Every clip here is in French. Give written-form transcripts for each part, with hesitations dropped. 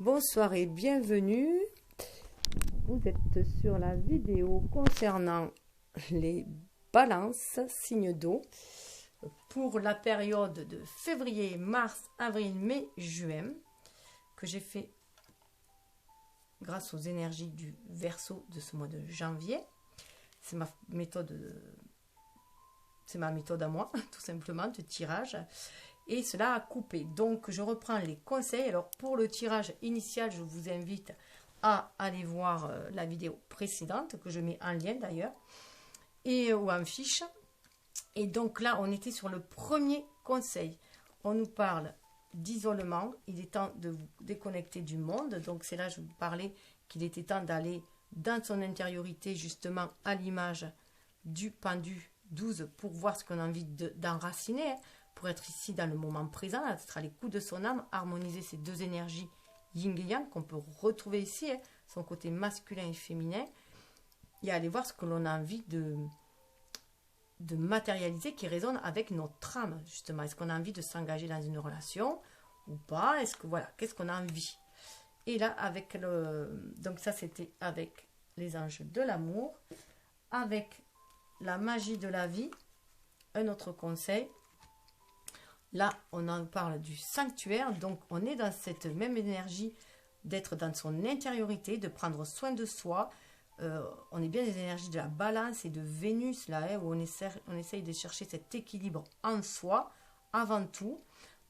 Bonsoir et bienvenue. Vous êtes sur la vidéo concernant les balances, signes d'eau, pour la période de février, mars, avril, mai, juin, que j'ai fait grâce aux énergies du Verseau de ce mois de janvier. C'est ma méthode à moi, tout simplement, de tirage. Et cela a coupé. Donc, je reprends les conseils. Alors, pour le tirage initial, je vous invite à aller voir la vidéo précédente, que je mets en lien d'ailleurs, ou en fiche. Et donc là, on était sur le premier conseil. On nous parle d'isolement. Il est temps de vous déconnecter du monde. Donc, c'est là que je vous parlais qu'il était temps d'aller dans son intériorité, justement, à l'image du pendu 12, pour voir ce qu'on a envie d'enraciner, pour être ici dans le moment présent, être à l'écoute de son âme, harmoniser ces deux énergies yin et yang qu'on peut retrouver ici, son côté masculin et féminin, et aller voir ce que l'on a envie de matérialiser qui résonne avec notre âme, justement. Est-ce qu'on a envie de s'engager dans une relation ou pas? Est-ce que, voilà, qu'est-ce qu'on a envie? Et là, avec donc ça, c'était avec les anges de l'amour, avec la magie de la vie, un autre conseil. Là, on en parle du sanctuaire, donc on est dans cette même énergie d'être dans son intériorité, de prendre soin de soi. On est bien des énergies de la balance et de Vénus, là, où on essaye de chercher cet équilibre en soi, avant tout.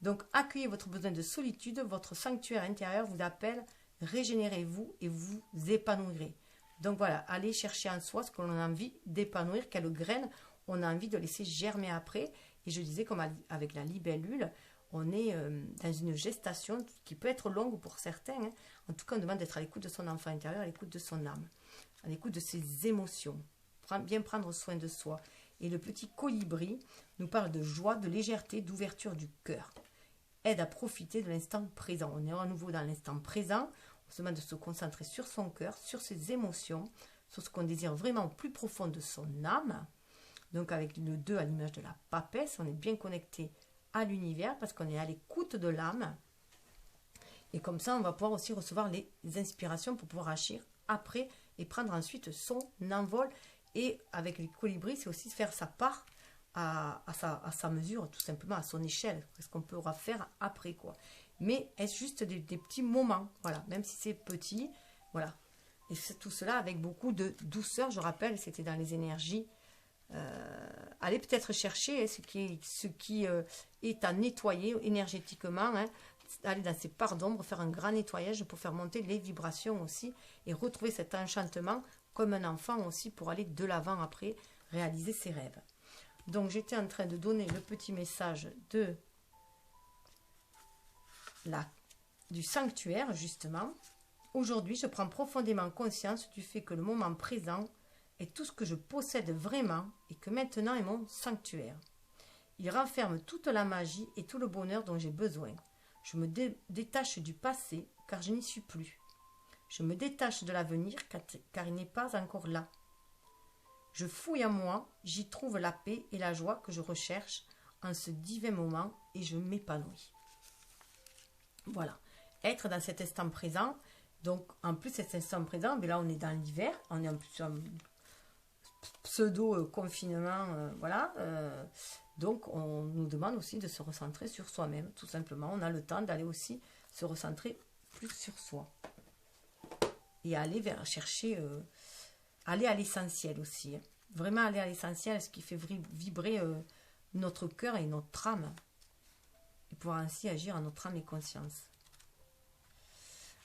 Donc, accueillez votre besoin de solitude, votre sanctuaire intérieur vous appelle, régénérez-vous et vous épanouirez. Donc voilà, allez chercher en soi ce que l'on a envie d'épanouir, quelle graine on a envie de laisser germer après. Et je disais, comme avec la libellule, on est dans une gestation qui peut être longue pour certains. En tout cas, on demande d'être à l'écoute de son enfant intérieur, à l'écoute de son âme, à l'écoute de ses émotions. Bien prendre soin de soi. Et le petit colibri nous parle de joie, de légèreté, d'ouverture du cœur. Aide à profiter de l'instant présent. On est à nouveau dans l'instant présent. On se demande de se concentrer sur son cœur, sur ses émotions, sur ce qu'on désire vraiment au plus profond de son âme. Donc avec le 2 à l'image de la papesse, on est bien connecté à l'univers parce qu'on est à l'écoute de l'âme. Et comme ça, on va pouvoir aussi recevoir les inspirations pour pouvoir agir après et prendre ensuite son envol. Et avec les colibris, c'est aussi faire sa part à sa mesure, tout simplement à son échelle. Ce qu'on pourra faire après, quoi. Mais est-ce juste des petits moments, voilà, même si c'est petit, voilà. Et tout cela avec beaucoup de douceur, je rappelle, c'était dans les énergies. Allez peut-être chercher ce qui est à nettoyer énergétiquement, aller dans ces parts d'ombre, faire un grand nettoyage pour faire monter les vibrations aussi et retrouver cet enchantement comme un enfant aussi pour aller de l'avant après, réaliser ses rêves. Donc j'étais en train de donner le petit message du sanctuaire justement. Aujourd'hui, je prends profondément conscience du fait que le moment présent est tout ce que je possède vraiment et que maintenant est mon sanctuaire. Il renferme toute la magie et tout le bonheur dont j'ai besoin. Je me détache du passé car je n'y suis plus. Je me détache de l'avenir car il n'est pas encore là. Je fouille en moi, j'y trouve la paix et la joie que je recherche en ce divin moment et je m'épanouis. Voilà, être dans cet instant présent. Donc en plus cet instant présent, mais là on est dans l'hiver, on est en plus en pseudo-confinement, voilà. Donc on nous demande aussi de se recentrer sur soi-même, tout simplement. On a le temps d'aller aussi se recentrer plus sur soi. Et aller chercher, aller à l'essentiel aussi. Vraiment aller à l'essentiel, ce qui fait vibrer notre cœur et notre âme. Et pouvoir ainsi agir en notre âme et conscience.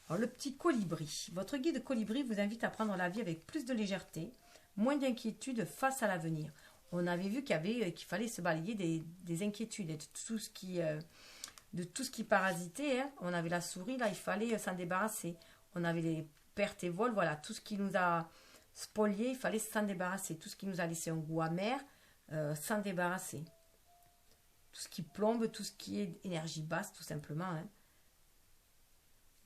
Alors le petit colibri. Votre guide colibri vous invite à prendre la vie avec plus de légèreté, moins d'inquiétude face à l'avenir. On avait vu qu'il fallait se balayer des inquiétudes et de tout ce qui parasitait. On avait la souris, là, il fallait s'en débarrasser. On avait les pertes et vols, voilà, tout ce qui nous a spolié, il fallait s'en débarrasser. Tout ce qui nous a laissé un goût amer, s'en débarrasser. Tout ce qui plombe, tout ce qui est énergie basse, tout simplement.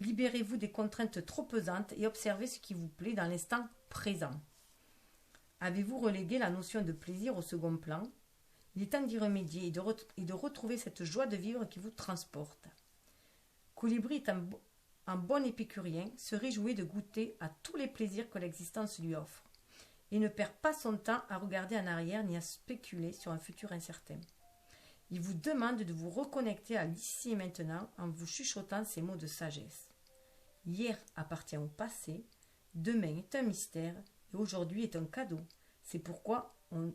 Libérez-vous des contraintes trop pesantes et observez ce qui vous plaît dans l'instant présent. Avez-vous relégué la notion de plaisir au second plan? Il est temps d'y remédier et de retrouver cette joie de vivre qui vous transporte. Colibri un bon épicurien, se réjouit de goûter à tous les plaisirs que l'existence lui offre. Il ne perd pas son temps à regarder en arrière ni à spéculer sur un futur incertain. Il vous demande de vous reconnecter à l'ici et maintenant en vous chuchotant ces mots de sagesse. Hier appartient au passé, demain est un mystère et aujourd'hui est un cadeau. C'est pourquoi on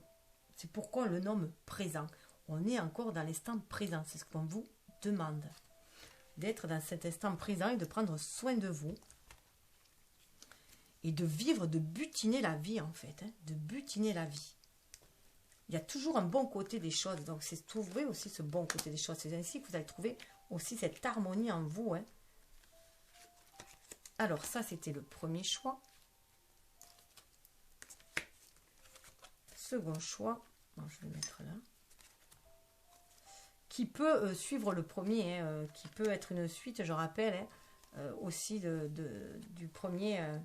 le nomme présent. On est encore dans l'instant présent, c'est ce qu'on vous demande. D'être dans cet instant présent et de prendre soin de vous. Et de vivre, de butiner la vie en fait. De butiner la vie. Il y a toujours un bon côté des choses. Donc c'est trouver aussi ce bon côté des choses. C'est ainsi que vous allez trouver aussi cette harmonie en vous. Alors ça c'était le premier choix. Second choix. Bon, je vais le mettre là. Qui peut suivre le premier. Qui peut être une suite, je rappelle, aussi du premier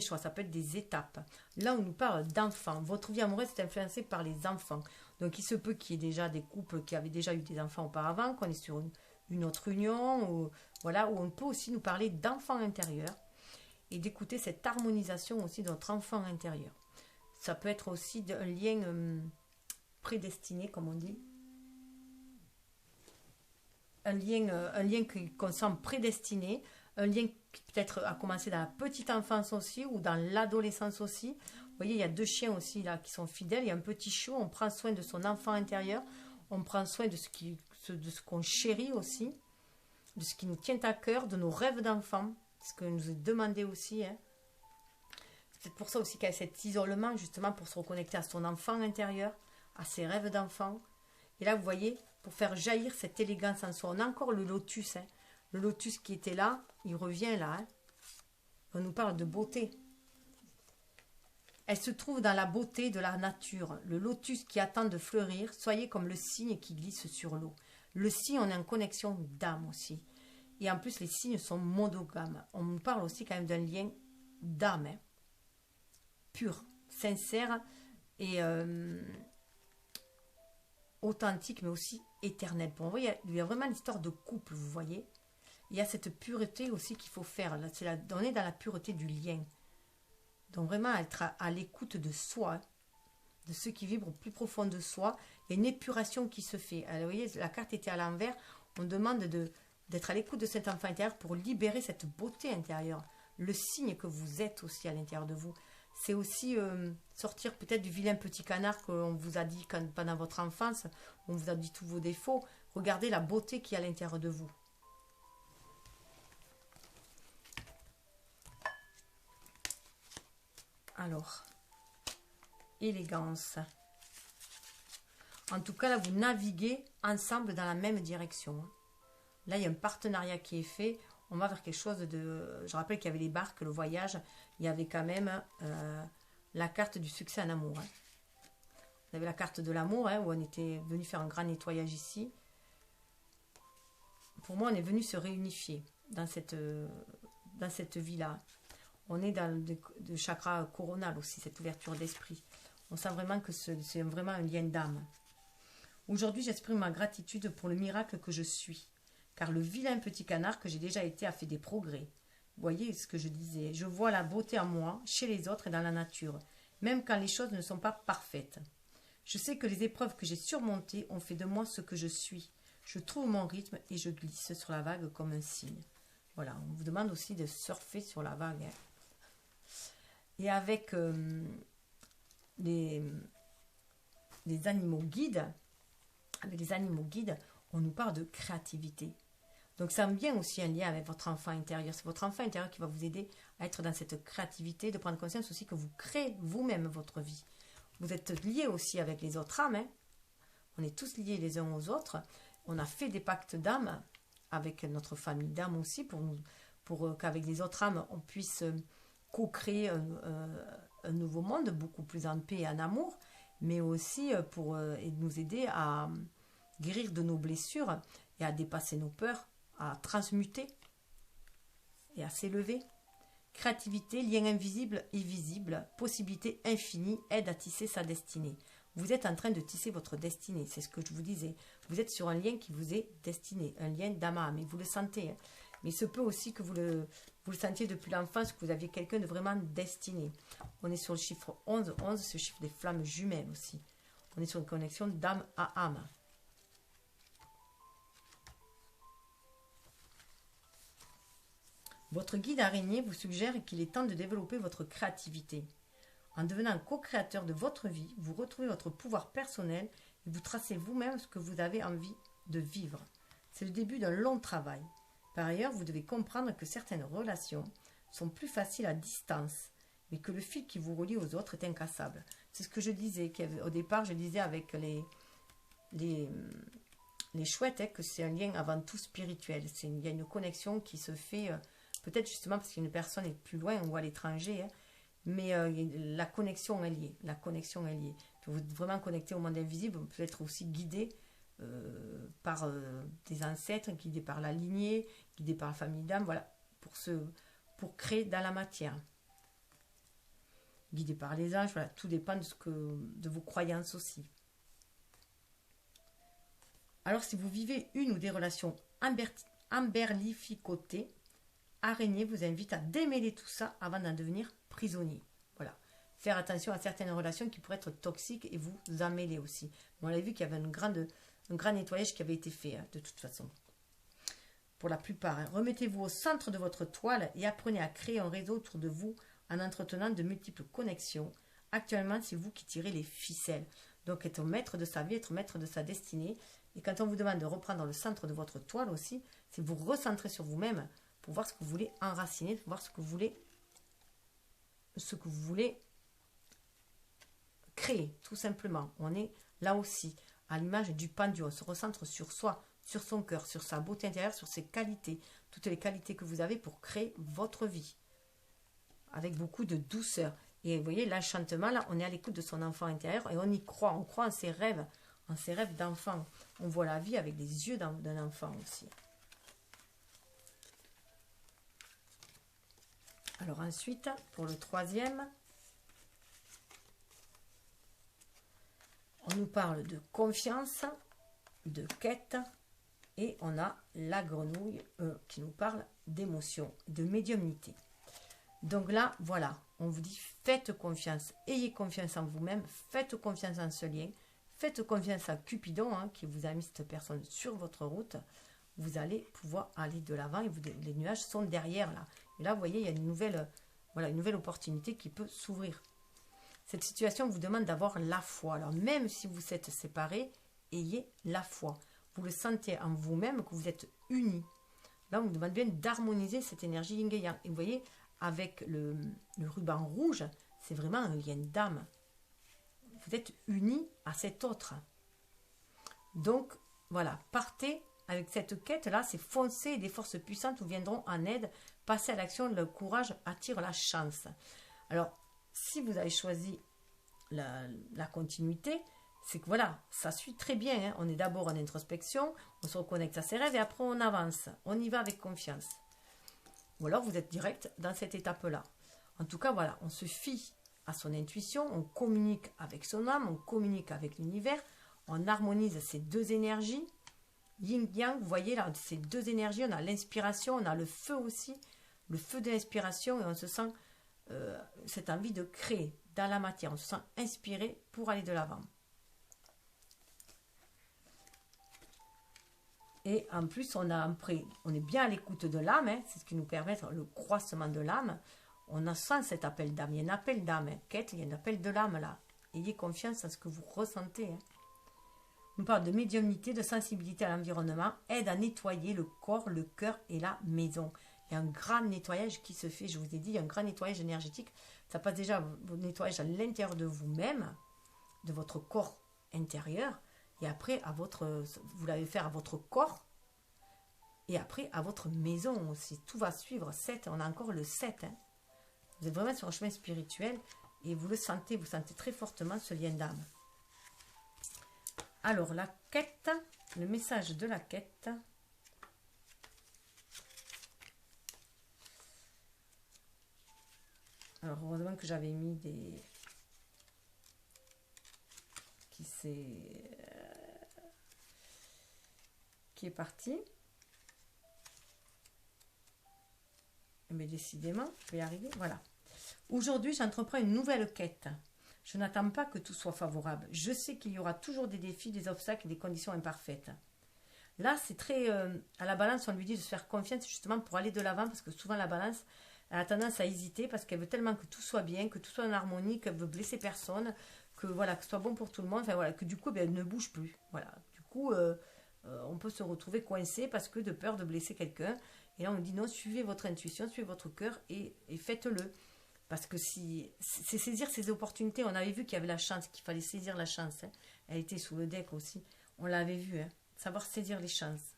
choix. Ça peut être des étapes. Là, on nous parle d'enfants. Votre vie amoureuse est influencée par les enfants. Donc, il se peut qu'il y ait déjà des couples qui avaient déjà eu des enfants auparavant, qu'on est sur une autre union, ou voilà, où on peut aussi nous parler d'enfants intérieurs et d'écouter cette harmonisation aussi de notre enfant intérieur. Ça peut être aussi un lien prédestiné, comme on dit. Un lien qu'on sent prédestiné, un lien qui peut-être a commencé dans la petite enfance aussi ou dans l'adolescence aussi. Vous voyez, il y a deux chiens aussi là qui sont fidèles. Il y a un petit chiot, on prend soin de son enfant intérieur, on prend soin de ce qu'on chérit aussi, de ce qui nous tient à cœur, de nos rêves d'enfant, ce que nous est demandé aussi. C'est peut-être pour ça aussi qu'il y a cet isolement, justement pour se reconnecter à son enfant intérieur, à ses rêves d'enfant. Et là, vous voyez, pour faire jaillir cette élégance en soi. On a encore le lotus. Le lotus qui était là, il revient là. On nous parle de beauté. Elle se trouve dans la beauté de la nature. Le lotus qui attend de fleurir, soyez comme le cygne qui glisse sur l'eau. Le cygne, on est en connexion d'âme aussi. Et en plus, les cygnes sont monogames. On nous parle aussi quand même d'un lien d'âme. Pur, sincère et authentique, mais aussi éternel. Vous voyez, il y a vraiment l'histoire de couple, vous voyez. Il y a cette pureté aussi qu'il faut faire. Là, on est dans la pureté du lien. Donc vraiment être à l'écoute de soi, de ce qui vibre au plus profond de soi. Il y a une épuration qui se fait. Alors, vous voyez, la carte était à l'envers. On demande d'être à l'écoute de cet enfant intérieur pour libérer cette beauté intérieure. Le signe que vous êtes aussi à l'intérieur de vous. C'est aussi sortir peut-être du vilain petit canard qu'on vous a dit pendant votre enfance. On vous a dit tous vos défauts. Regardez la beauté qu'il y a à l'intérieur de vous. Alors, élégance. En tout cas, là, vous naviguez ensemble dans la même direction. Là, il y a un partenariat qui est fait. On va vers quelque chose de... Je rappelle qu'il y avait les barques, le voyage. Il y avait quand même la carte du succès en amour. Vous avez la carte de l'amour, où on était venu faire un grand nettoyage ici. Pour moi, on est venu se réunifier dans cette vie-là. On est dans le chakra coronal aussi, cette ouverture d'esprit. On sent vraiment que c'est vraiment un lien d'âme. Aujourd'hui, j'exprime ma gratitude pour le miracle que je suis. Car le vilain petit canard que j'ai déjà été a fait des progrès. Vous voyez ce que je disais. Je vois la beauté en moi, chez les autres et dans la nature, même quand les choses ne sont pas parfaites. Je sais que les épreuves que j'ai surmontées ont fait de moi ce que je suis. Je trouve mon rythme et je glisse sur la vague comme un cygne. Voilà, on vous demande aussi de surfer sur la vague. Et avec les animaux guides, on nous parle de créativité. Donc ça a bien aussi un lien avec votre enfant intérieur. C'est votre enfant intérieur qui va vous aider à être dans cette créativité, de prendre conscience aussi que vous créez vous-même votre vie. Vous êtes liés aussi avec les autres âmes. On est tous liés les uns aux autres. On a fait des pactes d'âme avec notre famille d'âme aussi pour qu'avec les autres âmes, on puisse co-créer un nouveau monde beaucoup plus en paix et en amour, mais aussi pour nous aider à guérir de nos blessures et à dépasser nos peurs, à transmuter et à s'élever. Créativité, lien invisible et visible, possibilité infinie, aide à tisser sa destinée. Vous êtes en train de tisser votre destinée, c'est ce que je vous disais. Vous êtes sur un lien qui vous est destiné, un lien d'âme à âme, et vous le sentez. Mais il se peut aussi que vous le sentiez depuis l'enfance, que vous aviez quelqu'un de vraiment destiné. On est sur le chiffre 11. 11, c'est le chiffre des flammes jumelles aussi. On est sur une connexion d'âme à âme. Votre guide araignée vous suggère qu'il est temps de développer votre créativité. En devenant co-créateur de votre vie, vous retrouvez votre pouvoir personnel et vous tracez vous-même ce que vous avez envie de vivre. C'est le début d'un long travail. Par ailleurs, vous devez comprendre que certaines relations sont plus faciles à distance, mais que le fil qui vous relie aux autres est incassable. C'est ce que je disais, au départ, je disais avec les chouettes, que c'est un lien avant tout spirituel. Il y a une connexion qui se fait, peut-être justement parce qu'une personne est plus loin ou à l'étranger, mais la connexion est liée. La connexion est liée. Vous êtes vraiment connecté au monde invisible, vous pouvez être aussi guidé par des ancêtres, guidé par la lignée, guidé par la famille d'âme, voilà, pour créer dans la matière. Guidé par les anges, voilà, tout dépend de vos croyances aussi. Alors, si vous vivez une ou des relations emberlificotées, Araignée vous invite à démêler tout ça avant d'en devenir prisonnier. Voilà. Faire attention à certaines relations qui pourraient être toxiques et vous en mêler aussi. On a vu qu'il y avait un grand nettoyage qui avait été fait, de toute façon. Pour la plupart. Remettez-vous au centre de votre toile et apprenez à créer un réseau autour de vous en entretenant de multiples connexions. Actuellement, c'est vous qui tirez les ficelles. Donc, être maître de sa vie, être maître de sa destinée. Et quand on vous demande de reprendre le centre de votre toile aussi, c'est vous recentrer sur vous-même pour voir ce que vous voulez enraciner, pour voir ce que vous voulez créer, tout simplement. On est là aussi, à l'image du pendu, on se recentre sur soi, sur son cœur, sur sa beauté intérieure, sur ses qualités, toutes les qualités que vous avez pour créer votre vie, avec beaucoup de douceur. Et vous voyez, l'enchantement, là, on est à l'écoute de son enfant intérieur et on y croit, on croit en ses rêves d'enfant. On voit la vie avec les yeux d'un enfant aussi. Alors ensuite, pour le troisième, on nous parle de confiance, de quête, et on a la grenouille qui nous parle d'émotion, de médiumnité. Donc là, voilà, on vous dit faites confiance, ayez confiance en vous-même, faites confiance en ce lien, faites confiance à Cupidon qui vous a mis cette personne sur votre route. Vous allez pouvoir aller de l'avant et les nuages sont derrière là. Et là, vous voyez, il y a une nouvelle opportunité qui peut s'ouvrir. Cette situation vous demande d'avoir la foi. Alors, même si vous êtes séparés, ayez la foi. Vous le sentez en vous-même que vous êtes unis. Là, on vous demande bien d'harmoniser cette énergie yin et yang. Et vous voyez, avec le ruban rouge, c'est vraiment un lien d'âme. Vous êtes unis à cet autre. Donc, voilà, partez avec cette quête-là, c'est foncer et des forces puissantes vous viendront en aide. Passez à l'action, le courage attire la chance. Alors, si vous avez choisi la continuité, c'est que voilà, ça suit très bien. On est d'abord en introspection, on se reconnecte à ses rêves et après on avance. On y va avec confiance. Ou alors vous êtes direct dans cette étape-là. En tout cas, voilà, on se fie à son intuition, on communique avec son âme, on communique avec l'univers, on harmonise ces deux énergies. Yin-yang, vous voyez là, ces deux énergies, on a l'inspiration, on a le feu aussi, le feu de l'inspiration et on se sent cette envie de créer dans la matière, on se sent inspiré pour aller de l'avant. Et en plus, on est bien à l'écoute de l'âme, c'est ce qui nous permet le croissement de l'âme. On a sent cet appel d'âme, il y a un appel d'âme, quête, il y a un appel de l'âme là. Ayez confiance en ce que vous ressentez. On parle de médiumnité, de sensibilité à l'environnement, aide à nettoyer le corps, le cœur et la maison. Il y a un grand nettoyage qui se fait, je vous ai dit, il y a un grand nettoyage énergétique. Ça passe déjà au nettoyage à l'intérieur de vous-même, de votre corps intérieur, et après, vous l'allez faire à votre corps, et après à votre maison aussi. Tout va suivre. 7, on a encore le 7. Vous êtes vraiment sur un chemin spirituel, et vous le sentez, vous sentez très fortement ce lien d'âme. Alors, la quête, le message de la quête. Alors, heureusement que j'avais mis des... qui est parti. Mais décidément, je vais y arriver. Voilà. Aujourd'hui, j'entreprends une nouvelle quête. Je n'attends pas que tout soit favorable. Je sais qu'il y aura toujours des défis, des obstacles et des conditions imparfaites. Là, c'est très... à la balance, on lui dit de se faire confiance justement pour aller de l'avant, parce que souvent la balance elle a tendance à hésiter parce qu'elle veut tellement que tout soit bien, que tout soit en harmonie, qu'elle veut blesser personne, que voilà, que ce soit bon pour tout le monde, enfin voilà, que du coup, elle ne bouge plus. Voilà. Du coup, on peut se retrouver coincé parce que de peur de blesser quelqu'un. Et là, on dit non, suivez votre intuition, suivez votre cœur et faites-le. Parce que si c'est saisir ces opportunités, on avait vu qu'il y avait la chance, qu'il fallait saisir la chance. Hein. Elle était sous le deck aussi. On l'avait vu, hein. Savoir saisir les chances.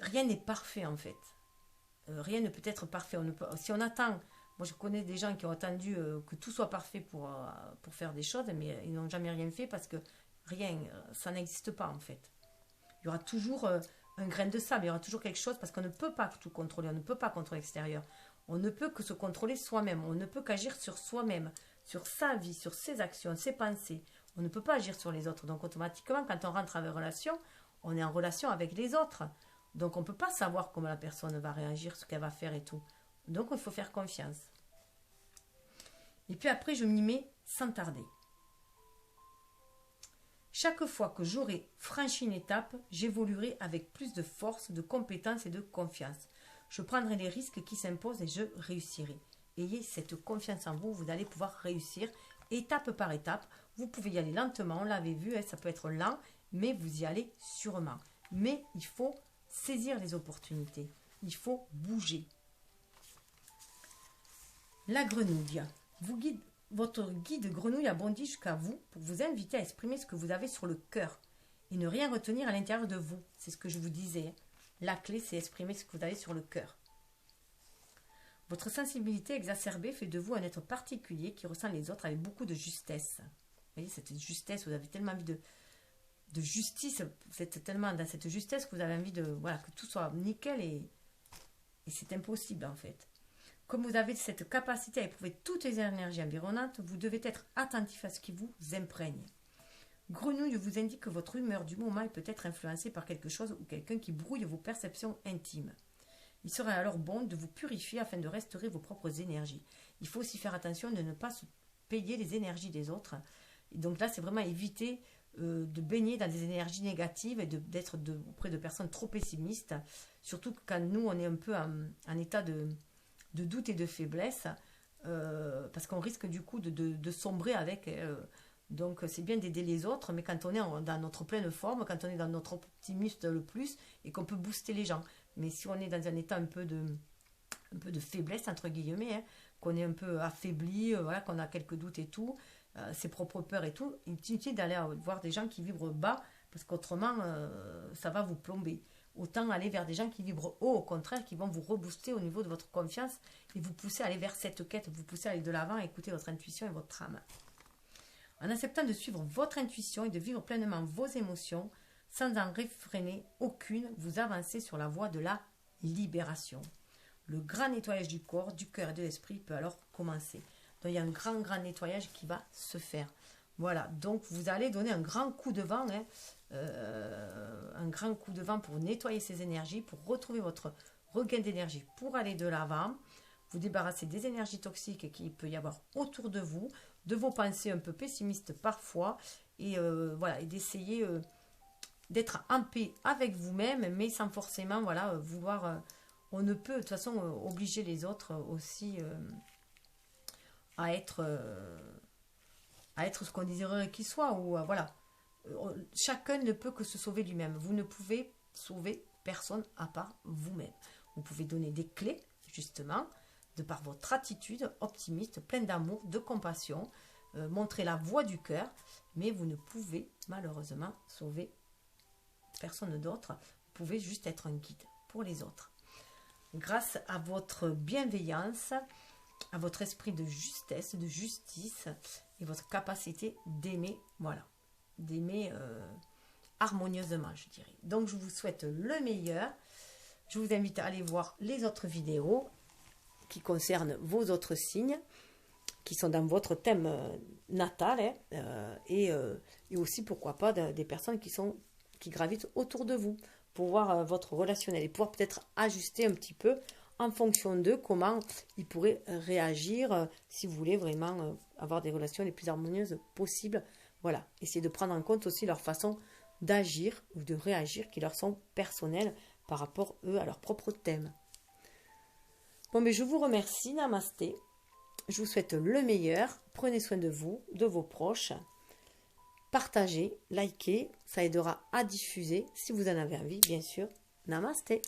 Rien n'est parfait en fait. Rien ne peut être parfait. Si on attend, moi je connais des gens qui ont attendu que tout soit parfait pour faire des choses, mais ils n'ont jamais rien fait parce que rien, ça n'existe pas en fait. Il y aura toujours un grain de sable, il y aura toujours quelque chose parce qu'on ne peut pas tout contrôler, on ne peut pas contrôler l'extérieur. On ne peut que se contrôler soi-même, on ne peut qu'agir sur soi-même, sur sa vie, sur ses actions, ses pensées. On ne peut pas agir sur les autres. Donc automatiquement, quand on rentre en relation, on est en relation avec les autres. Donc on ne peut pas savoir comment la personne va réagir, ce qu'elle va faire et tout. Donc il faut faire confiance. Et puis après, je m'y mets sans tarder. Chaque fois que j'aurai franchi une étape, j'évoluerai avec plus de force, de compétence et de confiance. Je prendrai les risques qui s'imposent et je réussirai. Ayez cette confiance en vous, vous allez pouvoir réussir étape par étape. Vous pouvez y aller lentement, on l'avait vu, hein, ça peut être lent, mais vous y allez sûrement. Mais il faut saisir les opportunités. Il faut bouger. La grenouille. Votre guide grenouille a bondi jusqu'à vous pour vous inviter à exprimer ce que vous avez sur le cœur et ne rien retenir à l'intérieur de vous. C'est ce que je vous disais. La clé, c'est exprimer ce que vous avez sur le cœur. Votre sensibilité exacerbée fait de vous un être particulier qui ressent les autres avec beaucoup de justesse. Vous voyez, cette justesse, vous avez tellement envie de justice, vous êtes tellement dans cette justesse que vous avez envie que tout soit nickel et c'est impossible en fait. Comme vous avez cette capacité à éprouver toutes les énergies environnantes, vous devez être attentif à ce qui vous imprègne. Grenouille vous indique que votre humeur du moment peut être influencée par quelque chose ou quelqu'un qui brouille vos perceptions intimes. Il serait alors bon de vous purifier afin de restaurer vos propres énergies. Il faut aussi faire attention de ne pas se payer les énergies des autres. Et donc là, c'est vraiment éviter de baigner dans des énergies négatives et d'être auprès de personnes trop pessimistes. Surtout quand nous, on est un peu en état de doute et de faiblesse, parce qu'on risque du coup de sombrer avec. Donc c'est bien d'aider les autres, mais quand on est dans notre pleine forme, quand on est dans notre optimisme le plus, et qu'on peut booster les gens. Mais si on est dans un état un peu de faiblesse, entre guillemets, hein, qu'on est un peu affaibli, voilà, qu'on a quelques doutes et tout, ses propres peurs et tout, il est inutile d'aller voir des gens qui vibrent bas, parce qu'autrement, ça va vous plomber. Autant aller vers des gens qui vibrent haut, au contraire, qui vont vous rebooster au niveau de votre confiance et vous pousser à aller vers cette quête, vous pousser à aller de l'avant, à écouter votre intuition et votre âme. En acceptant de suivre votre intuition et de vivre pleinement vos émotions, sans en réfréner aucune, vous avancez sur la voie de la libération. Le grand nettoyage du corps, du cœur et de l'esprit peut alors commencer. Donc il y a un grand nettoyage qui va se faire. Voilà, donc vous allez donner un grand coup de vent, hein, un grand coup de vent pour nettoyer ces énergies, pour retrouver votre regain d'énergie, pour aller de l'avant, vous débarrasser des énergies toxiques qu'il peut y avoir autour de vous, de vos pensées un peu pessimistes parfois, et voilà, et d'essayer d'être en paix avec vous-même, mais sans forcément vouloir. On ne peut de toute façon obliger les autres aussi à être ce qu'on désirerait qu'ils soient, ou voilà. Chacun ne peut que se sauver lui-même. Vous ne pouvez sauver personne à part vous-même. Vous pouvez donner des clés, justement, de par votre attitude optimiste, pleine d'amour, de compassion, montrer la voie du cœur, mais vous ne pouvez malheureusement sauver personne d'autre. Vous pouvez juste être un guide pour les autres. Grâce à votre bienveillance, à votre esprit de justesse, de justice et votre capacité d'aimer, voilà, d'aimer harmonieusement, je dirais. Donc, je vous souhaite le meilleur. Je vous invite à aller voir les autres vidéos qui concernent vos autres signes, qui sont dans votre thème natal, hein, et aussi, pourquoi pas, des personnes qui gravitent autour de vous, pour voir votre relationnel et pouvoir peut-être ajuster un petit peu en fonction d'eux, comment ils pourraient réagir si vous voulez vraiment avoir des relations les plus harmonieuses possibles. Voilà, essayez de prendre en compte aussi leur façon d'agir ou de réagir qui leur sont personnelles par rapport, eux, à leur propre thème. Bon, mais je vous remercie, namasté. Je vous souhaite le meilleur. Prenez soin de vous, de vos proches. Partagez, likez, ça aidera à diffuser si vous en avez envie, bien sûr. Namasté.